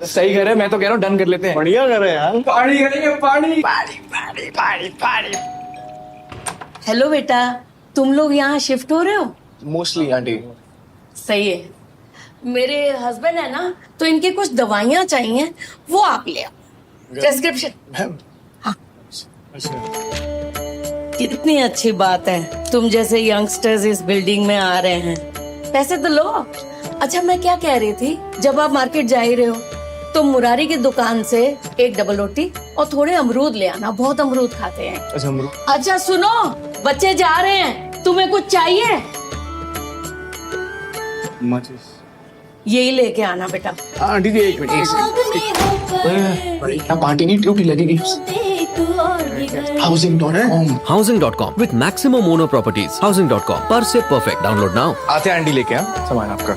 सही करे, मैं तो कह रहा हूँ डन कर लेते हैं। बढ़िया करे यार। पार्टी करेंगे, पार्टी। हेलो बेटा, तुम लोग यहाँ शिफ्ट हो रहे हो? Mostly aunty. सही है। मेरे हस्बैंड है ना, तो इनके कुछ दवाइयाँ चाहिए, वो आप ले आओ। प्रेस्क्रिप्शन। हाँ। कितनी अच्छी बात है, तुम जैसे यंगस्टर्स इस बिल्डिंग में आ रहे हैं। पैसे तो लो। अच्छा, मैं क्या कह रही थी, जब आप मार्केट जा ही रहे हो तो मुरारी की दुकान से एक डबल रोटी और थोड़े अमरूद ले आना, बहुत अमरूद खाते हैं। अच्छा अमरूद। अच्छा सुनो, बच्चे जा रहे हैं, तुम्हें कुछ चाहिए? यही लेके आना बेटा। आंटी जी एक मिनट। पार्टी नहीं, ड्यूटी लगेगी। Housing.com। Housing.com with maximum owner properties. Housing.com पर से perfect. Download now. आते हैं आंटी लेके, हाँ सामान आपका।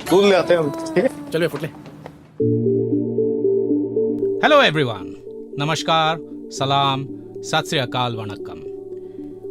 दूध ले आते हैं हम। ठीक है, चलिए फुटले। Hello everyone. Namaskar, Salaam, Sat Sri Akal, Vanakkam.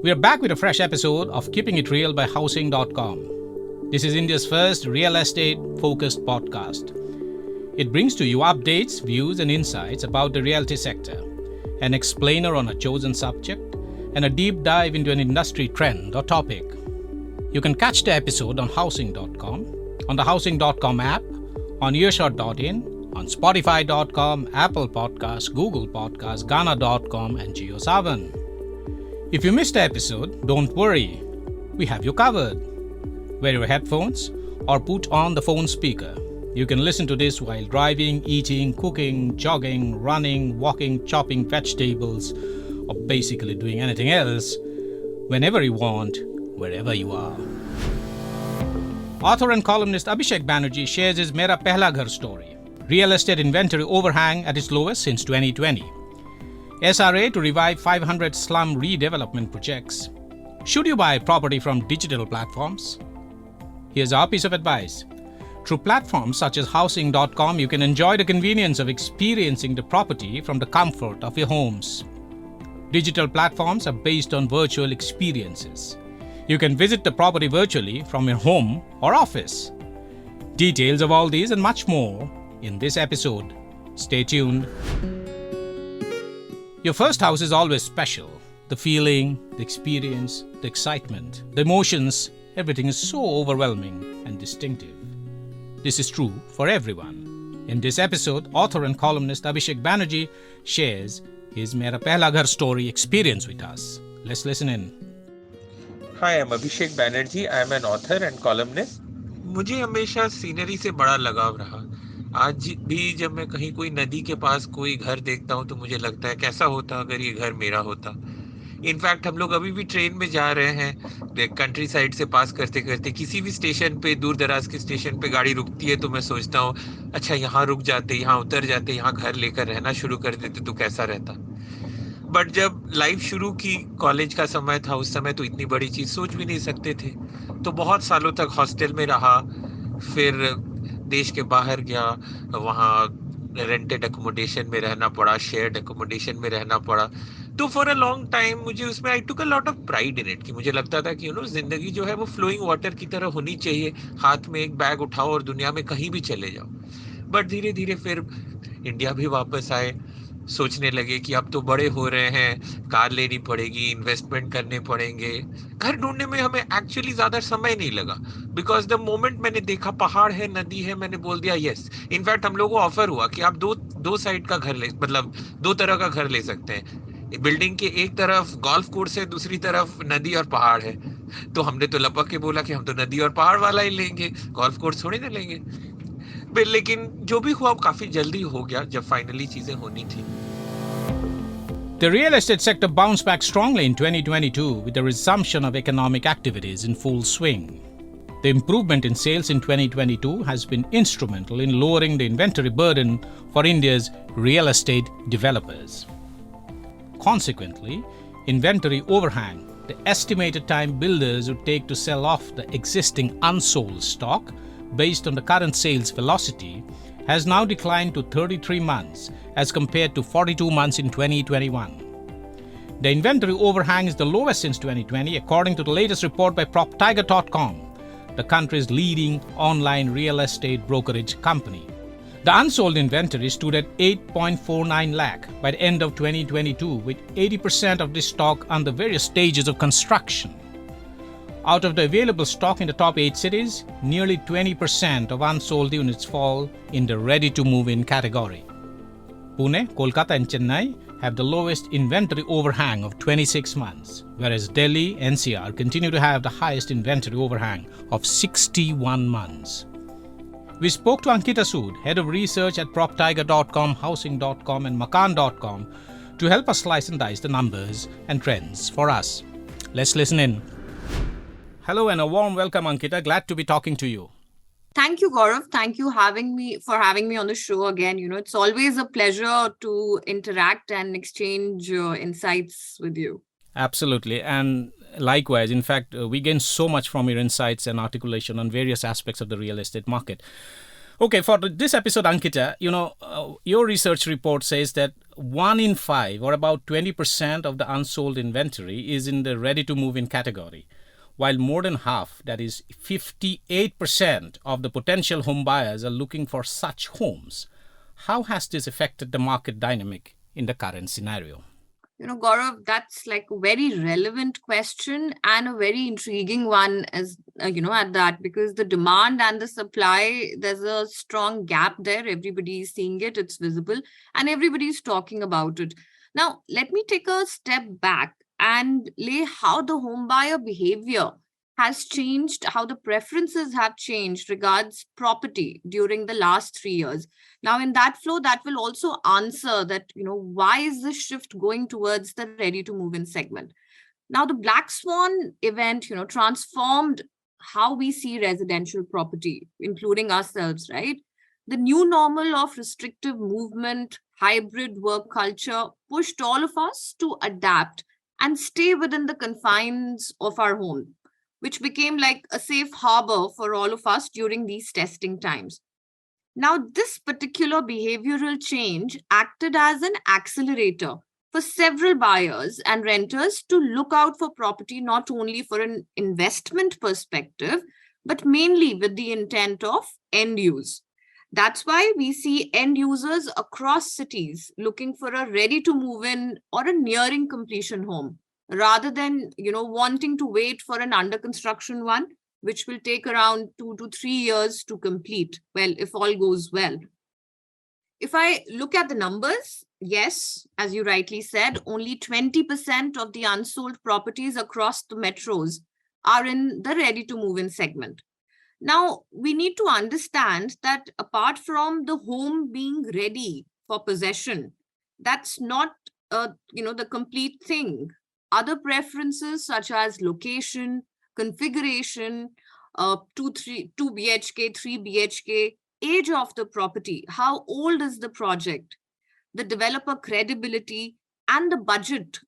We are back with a fresh episode of Keeping It Real by Housing.com. This is India's first real estate focused podcast. It brings to you updates, views and insights about the realty sector, an explainer on a chosen subject, and a deep dive into an industry trend or topic. You can catch the episode on Housing.com, on the Housing.com app, on earshot.in, on Spotify.com, Apple Podcasts, Google Podcasts, Ghana.com, and JioSaavn. If you missed the episode, don't worry. We have you covered. Wear your headphones or put on the phone speaker. You can listen to this while driving, eating, cooking, jogging, running, walking, chopping vegetables, or basically doing anything else, whenever you want, wherever you are. Author and columnist Abhishek Banerjee shares his Mera Pehla Ghar story. Real estate inventory overhang at its lowest since 2020. SRA to revive 500 slum redevelopment projects. Should you buy property from digital platforms? Here's our piece of advice. Through platforms such as Housing.com, you can enjoy the convenience of experiencing the property from the comfort of your homes. Digital platforms are based on virtual experiences. You can visit the property virtually from your home or office. Details of all these and much more in this episode. Stay tuned. Your first house is always special. The feeling, the experience, the excitement, the emotions, everything is so overwhelming and distinctive. This is true for everyone. In this episode, author and columnist Abhishek Banerjee shares his Mera Pehla Ghar story experience with us. Let's listen in. Hi, I'm Abhishek Banerjee. I'm an author and columnist. मुझे हमेशा scenery से बड़ा लगाव रहा। आज भी जब मैं कहीं कोई नदी के पास कोई घर देखता हूँ तो मुझे लगता है कैसा होता अगर ये घर मेरा होता। इनफैक्ट हम लोग अभी भी ट्रेन में जा रहे हैं, कंट्री साइड से पास करते करते किसी भी स्टेशन पे, दूर दराज के स्टेशन पे गाड़ी रुकती है तो मैं सोचता हूँ अच्छा यहाँ रुक जाते, यहाँ उतर जाते, यहाँ घर लेकर रहना शुरू कर देते तो कैसा रहता। बट जब लाइफ शुरू की, कॉलेज का समय था, उस समय तो इतनी बड़ी चीज़ सोच भी नहीं सकते थे। तो बहुत सालों तक हॉस्टल में रहा, फिर देश के बाहर गया, वहाँ रेंटेड अकोमोडेशन में रहना पड़ा, शेयर्ड अकोमोडेशन में रहना पड़ा। तो फॉर अ लॉन्ग टाइम मुझे उसमें I took a lot of pride in it कि मुझे लगता था कि जिंदगी जो है वो फ्लोइंग वाटर की तरह होनी चाहिए, हाथ में एक बैग उठाओ और दुनिया में कहीं भी चले जाओ। बट धीरे धीरे फिर इंडिया भी वापस आए, सोचने लगे कि अब तो बड़े हो रहे हैं, कार लेनी पड़ेगी, इन्वेस्टमेंट करने पड़ेंगे। घर ढूंढने में हमें एक्चुअली ज़्यादा समय नहीं लगा, बिकॉज द मोमेंट मैंने देखा पहाड़ है, नदी है, मैंने बोल दिया यस। इनफैक्ट हम लोगों को ऑफर हुआ कि आप दो साइड का घर ले, मतलब दो तरह का घर ले सकते हैं। बिल्डिंग के एक तरफ गोल्फ कोर्स है, दूसरी तरफ नदी और पहाड़ है। तो हमने तो लपक के बोला कि हम तो नदी और पहाड़ वाला ही लेंगे, गोल्फ कोर्स थोड़ी ना लेंगे। लेकिन जो भी हुआ काफी जल्दी हो गया जब फाइनली चीजें होनी थी। The real estate sector bounced back strongly in 2022 with the resumption of economic activities in full swing. The improvement in sales in 2022 has been instrumental in lowering the inventory burden for India's real estate developers. Consequently, inventory overhang, the estimated time builders would take to sell off the existing unsold stock based on the current sales velocity, has now declined to 33 months as compared to 42 months in 2021. The inventory overhang is the lowest since 2020 according to the latest report by PropTiger.com, the country's leading online real estate brokerage company. The unsold inventory stood at 8.49 lakh by the end of 2022, with 80% of this stock under various stages of construction. Out of the available stock in the top 8 cities, nearly 20% of unsold units fall in the ready-to-move-in category. Pune, Kolkata and Chennai have the lowest inventory overhang of 26 months, whereas Delhi, NCR continue to have the highest inventory overhang of 61 months. We spoke to Ankita Sood, head of research at PropTiger.com, Housing.com and Makan.com to help us slice and dice the numbers and trends for us. Let's listen in. Hello and a warm welcome, Ankita. Glad to be talking to you. Thank you, Gaurav. Thank you for having me on the show again. It's always a pleasure to interact and exchange insights with you. Absolutely. And likewise, in fact, we gain so much from your insights and articulation on various aspects of the real estate market. Okay, for this episode, Ankita, your research report says that 1 in 5 or about 20% of the unsold inventory is in the ready-to-move-in category, while more than half, that is 58% of the potential home buyers are looking for such homes. How has this affected the market dynamic in the current scenario? Gaurav, that's like a very relevant question and a very intriguing one as, at that, because the demand and the supply, there's a strong gap there. Everybody's seeing it, it's visible, and everybody's talking about it. Now, let me take a step back and lay how the home buyer behavior has changed, how the preferences have changed regards property during the last 3 years. Now, in that flow, that will also answer that, why is this shift going towards the ready-to-move-in segment? Now, the Black Swan event, transformed how we see residential property, including ourselves, right? The new normal of restrictive movement, hybrid work culture pushed all of us to adapt and stay within the confines of our home, which became like a safe harbor for all of us during these testing times. Now, this particular behavioral change acted as an accelerator for several buyers and renters to look out for property not only for an investment perspective, but mainly with the intent of end use. That's why we see end users across cities looking for a ready-to-move-in or a nearing completion home, rather than, wanting to wait for an under construction one, which will take around 2 to 3 years to complete. Well, if all goes well. If I look at the numbers, yes, as you rightly said, only 20% of the unsold properties across the metros are in the ready-to-move-in segment. Now, we need to understand that apart from the home being ready for possession, that's not, the complete thing. Other preferences such as location, configuration, 2 BHK, 3 BHK, age of the property, how old is the project, the developer credibility, and the budget.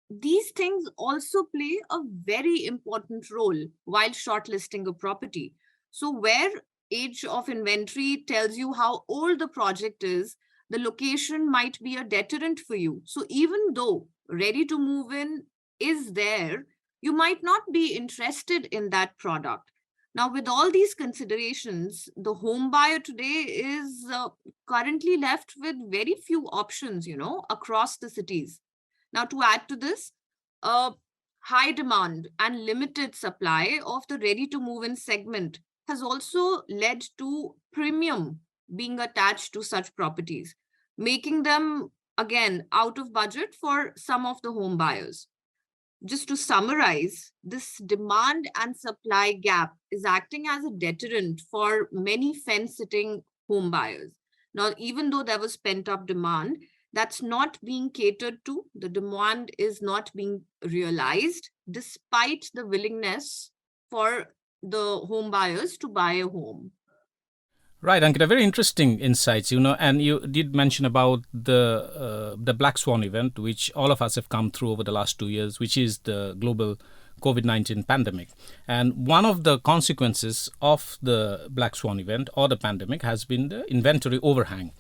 These things also play a very important role while shortlisting a property. So where age of inventory tells you how old the project is, the location might be a deterrent for you. So even though ready to move in is there, you might not be interested in that product. Now, with all these considerations, the home buyer today is currently left with very few options, across the cities. Now, to add to this, high demand and limited supply of the ready-to-move-in segment has also led to premium being attached to such properties, making them, again, out of budget for some of the home buyers. Just to summarize, this demand and supply gap is acting as a deterrent for many fence-sitting home buyers. Now, even though there was pent-up demand, that's not being catered to. The demand is not being realized despite the willingness for the home buyers to buy a home. Right, Ankita, very interesting insights, and you did mention about the Black Swan event, which all of us have come through over the last 2 years, which is the global COVID-19 pandemic. And one of the consequences of the Black Swan event or the pandemic has been the inventory overhang.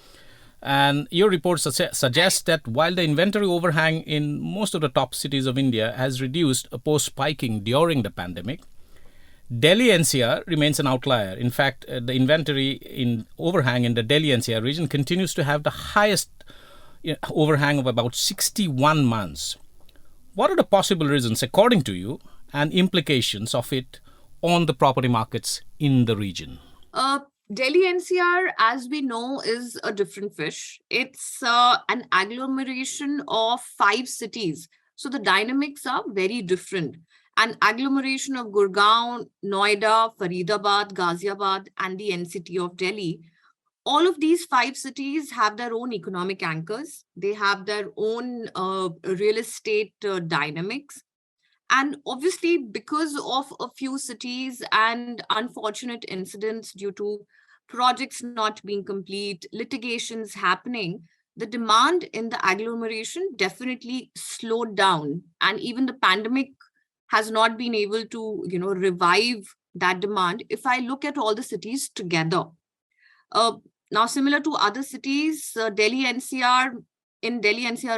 And your report suggests that while the inventory overhang in most of the top cities of India has reduced post-spiking during the pandemic, Delhi NCR remains an outlier. In fact, the inventory in overhang in the Delhi NCR region continues to have the highest overhang of about 61 months. What are the possible reasons, according to you, and implications of it on the property markets in the region? Delhi NCR, as we know, is a different fish. It's an agglomeration of 5 cities. So the dynamics are very different. An agglomeration of Gurgaon, Noida, Faridabad, Ghaziabad, and the NCT of Delhi. All of these 5 cities have their own economic anchors. They have their own real estate dynamics. And obviously, because of a few cities and unfortunate incidents due to projects not being complete, litigations happening, the demand in the agglomeration definitely slowed down. And even the pandemic has not been able to, revive that demand if I look at all the cities together. Now, similar to other cities, in Delhi NCR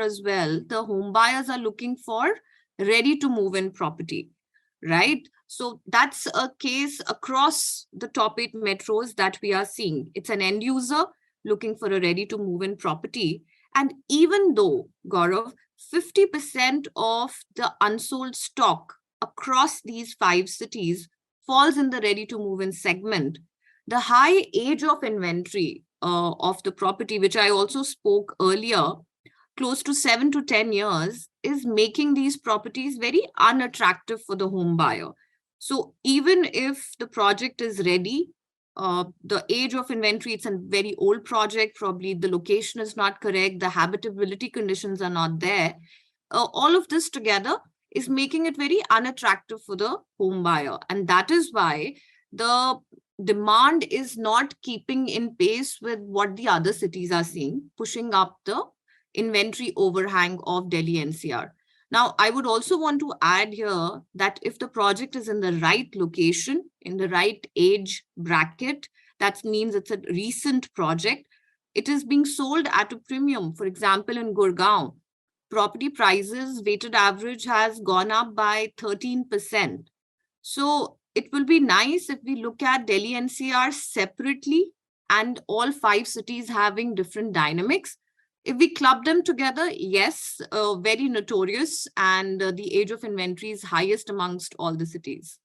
as well, the home buyers are looking for ready to move in property, right? So that's a case across the top 8 metros that we are seeing. It's an end user looking for a ready to move in property. And even though, Gaurav, 50% of the unsold stock across these 5 cities falls in the ready to move in segment, the high age of inventory of the property, which I also spoke earlier, close to 7 to 10 years, is making these properties very unattractive for the home buyer. So even if the project is ready, the age of inventory, it's a very old project, probably the location is not correct, the habitability conditions are not there. All of this together is making it very unattractive for the home buyer. And that is why the demand is not keeping in pace with what the other cities are seeing, pushing up the inventory overhang of Delhi NCR. Now, I would also want to add here that if the project is in the right location, in the right age bracket, that means it's a recent project, it is being sold at a premium. For example, in Gurgaon, property prices weighted average has gone up by 13%. So it will be nice if we look at Delhi NCR separately and all 5 cities having different dynamics. If we club them together, yes, very notorious, and the age of inventory is highest amongst all the cities.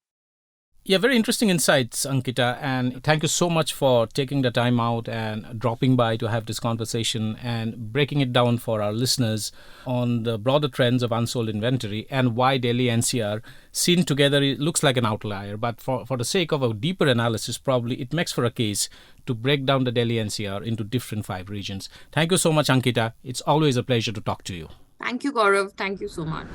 Yeah, very interesting insights, Ankita, and thank you so much for taking the time out and dropping by to have this conversation and breaking it down for our listeners on the broader trends of unsold inventory and why Delhi NCR seen together it looks like an outlier. But for the sake of a deeper analysis, probably it makes for a case to break down the Delhi NCR into different 5 regions. Thank you so much, Ankita. It's always a pleasure to talk to you. Thank you, Gaurav. Thank you so much.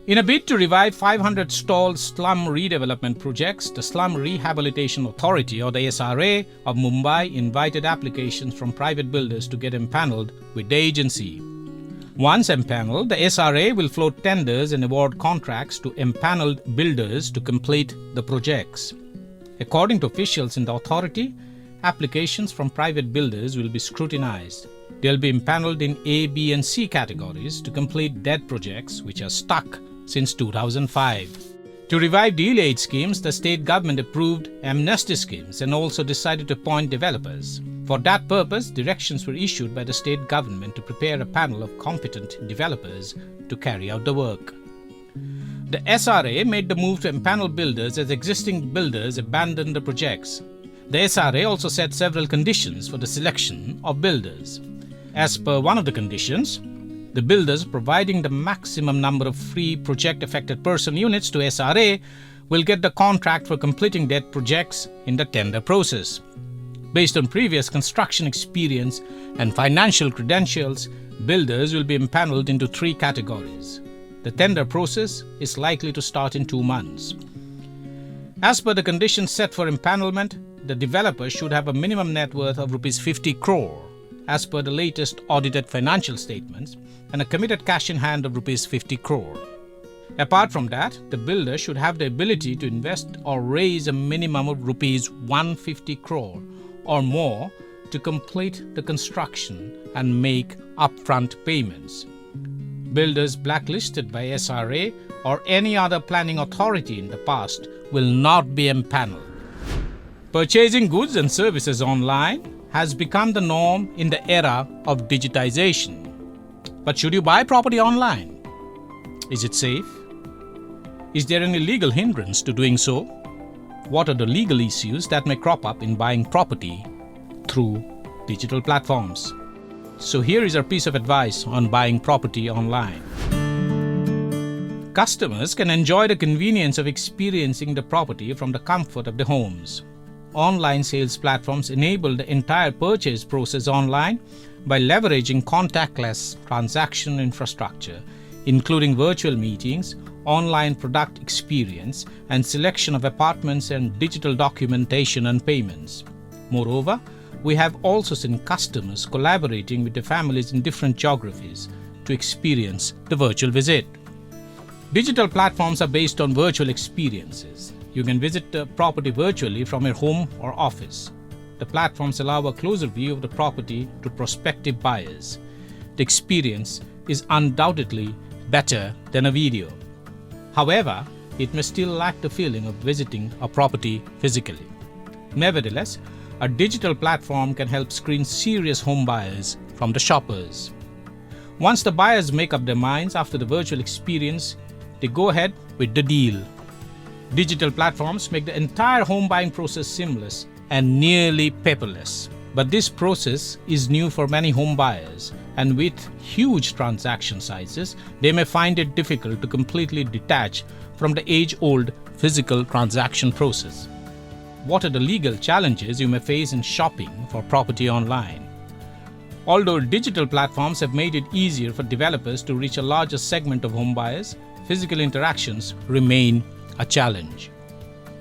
In a bid to revive 500 stalled slum redevelopment projects, the Slum Rehabilitation Authority, or the SRA, of Mumbai invited applications from private builders to get empanelled with the agency. Once empanelled, the SRA will float tenders and award contracts to empanelled builders to complete the projects. According to officials in the authority, applications from private builders will be scrutinised. They'll be empanelled in A, B and C categories to complete dead projects which are stuck since 2005. To revive delayed schemes, the state government approved amnesty schemes and also decided to appoint developers. For that purpose, directions were issued by the state government to prepare a panel of competent developers to carry out the work. The SRA made the move to empanel builders as existing builders abandoned the projects. The SRA also set several conditions for the selection of builders. As per one of the conditions, the builders providing the maximum number of free project-affected person units to SRA will get the contract for completing dead projects in the tender process. Based on previous construction experience and financial credentials, builders will be empaneled into 3 categories. The tender process is likely to start in 2 months. As per the conditions set for empanelment, the developer should have a minimum net worth of Rs 50 crore as per the latest audited financial statements and a committed cash in hand of Rs 50 crore. Apart from that, the builder should have the ability to invest or raise a minimum of Rs 150 crore or more to complete the construction and make upfront payments. Builders blacklisted by SRA or any other planning authority in the past will not be empaneled. Purchasing goods and services online has become the norm in the era of digitization. But should you buy property online? Is it safe? Is there any legal hindrance to doing so? What are the legal issues that may crop up in buying property through digital platforms? So here is our piece of advice on buying property online. Customers can enjoy the convenience of experiencing the property from the comfort of their homes. Online sales platforms enable the entire purchase process online by leveraging contactless transaction infrastructure, including virtual meetings, online product experience, and selection of apartments and digital documentation and payments. Moreover, we have also seen customers collaborating with their families in different geographies to experience the virtual visit. Digital platforms are based on virtual experiences. You can visit the property virtually from your home or office. The platforms allow a closer view of the property to prospective buyers. The experience is undoubtedly better than a video. However, it may still lack the feeling of visiting a property physically. Nevertheless, a digital platform can help screen serious home buyers from the shoppers. Once the buyers make up their minds after the virtual experience, they go ahead with the deal. Digital platforms make the entire home buying process seamless and nearly paperless. But this process is new for many home buyers, and with huge transaction sizes, they may find it difficult to completely detach from the age-old physical transaction process. What are the legal challenges you may face in shopping for property online? Although digital platforms have made it easier for developers to reach a larger segment of home buyers, physical interactions remain a challenge,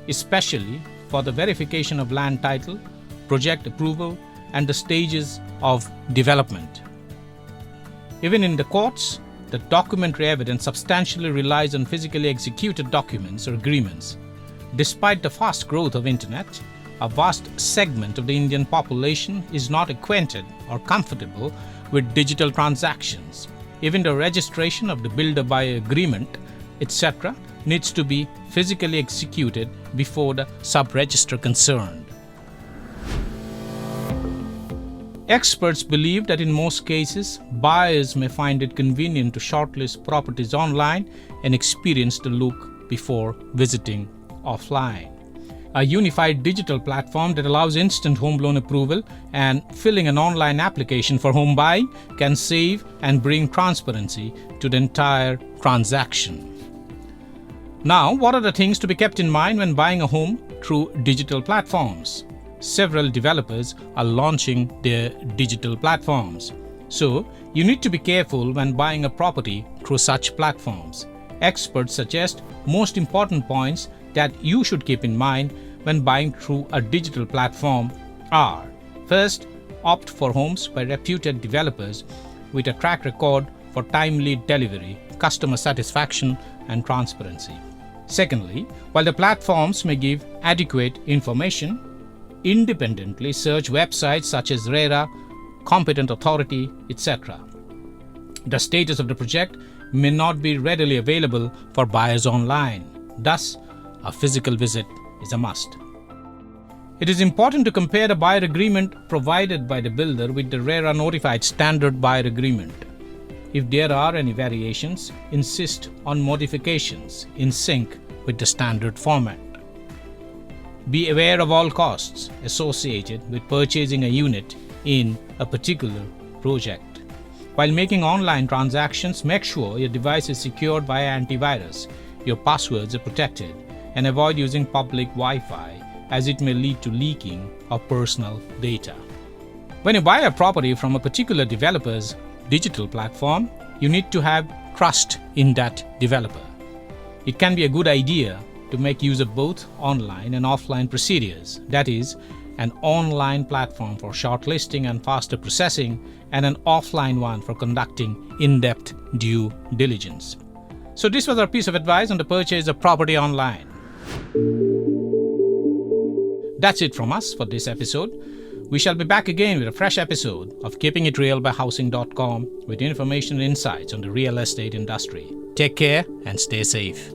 especially for the verification of land title, project approval, and the stages of development. Even in the courts, the documentary evidence substantially relies on physically executed documents or agreements. Despite the fast growth of internet, a vast segment of the Indian population is not acquainted or comfortable with digital transactions. Even the registration of the builder-buyer agreement, etc., needs to be physically executed before the sub-register concerned. Experts believe that in most cases, buyers may find it convenient to shortlist properties online and experience the look before visiting offline. A unified digital platform that allows instant home loan approval and filling an online application for home buying can save and bring transparency to the entire transaction. Now, what are the things to be kept in mind when buying a home through digital platforms? Several developers are launching their digital platforms. So, you need to be careful when buying a property through such platforms. Experts suggest most important points that you should keep in mind when buying through a digital platform are: first, opt for homes by reputed developers with a track record for timely delivery, customer satisfaction, and transparency. Secondly, while the platforms may give adequate information, independently search websites such as RERA, Competent Authority, etc. The status of the project may not be readily available for buyers online. Thus, a physical visit is a must. It is important to compare the buyer agreement provided by the builder with the RERA notified standard buyer agreement. If there are any variations, insist on modifications in sync with the standard format. Be aware of all costs associated with purchasing a unit in a particular project. While making online transactions, make sure your device is secured via antivirus, your passwords are protected, and avoid using public Wi-Fi as it may lead to leaking of personal data. When you buy a property from a particular developer's digital platform, you need to have trust in that developer. It can be a good idea to make use of both online and offline procedures, that is, an online platform for shortlisting and faster processing, and an offline one for conducting in-depth due diligence. So this was our piece of advice on the purchase of property online. That's it from us for this episode. We shall be back again with a fresh episode of Keeping It Real by Housing.com with information and insights on the real estate industry. Take care and stay safe.